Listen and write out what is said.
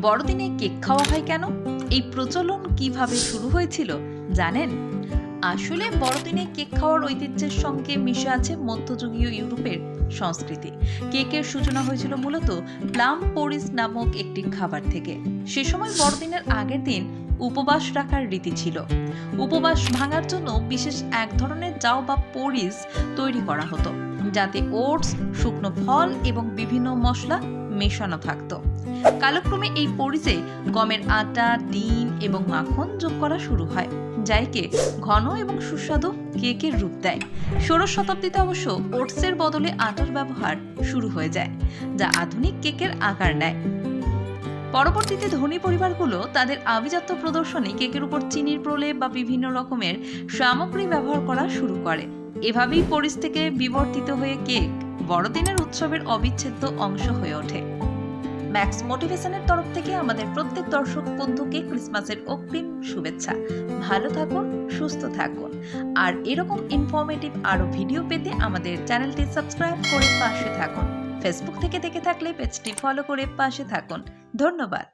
বড়দিনে কেক খাওয়া হয় কেন? এই প্রচলন কিভাবে শুরু হয়েছিল জানেন? আসলে বড়দিনে কেক খাওয়ার ঐতিহ্যের সঙ্গে মিশে আছে মধ্যযুগীয় ইউরোপের সংস্কৃতি। কেকের সূচনা হয়েছিল মূলত প্লাম পোরিস নামক একটি খাবার থেকে। সে সময় বড়দিনের আগের দিন উপবাস রাখার রীতি ছিল। উপবাস ভাঙার জন্য বিশেষ এক ধরনের জাউ বা পরিস তৈরি করা হতো, যাতে ওটস, শুকনো ফল এবং বিভিন্ন মশলা মেশানো থাকতো। কালক্রমে এই পরিসে গমের আটা, ডিম এবং মাখন যোগ করা শুরু হয়, যা একে ঘন এবং সুস্বাদু কেকের রূপ দেয়। 16 শতাব্দীতে অবশ্য ওটসের বদলে আটার ব্যবহার শুরু হয়ে যায়, যা আধুনিক কেকের আকার নেয়। পরবর্তীতে ধনী পরিবারগুলো তাদের আভিজাত্য প্রদর্শনে কেকের উপর চিনির প্রলেপ বা বিভিন্ন রকমের সামগ্রী ব্যবহার করা শুরু করে। এভাবেই পরিস থেকে বিবর্তিত হয়ে কেক বড়দিনের উৎসবের অবিচ্ছেদ্য অংশ হয়ে ওঠে। ম্যাক্স মোটিভেশনের তরফ থেকে আমাদের প্রত্যেক দর্শক বন্ধুকে ক্রিসমাসের অগ্রিম শুভেচ্ছা। ভালো থাকুন, সুস্থ থাকুন। আর এরকম ইনফরমেটিভ আরো ভিডিও পেতে আমাদের চ্যানেলটি সাবস্ক্রাইব করে পাশে থাকুন। ফেসবুক থেকে দেখে থাকলে পেজটি ফলো করে পাশে থাকুন। ধন্যবাদ।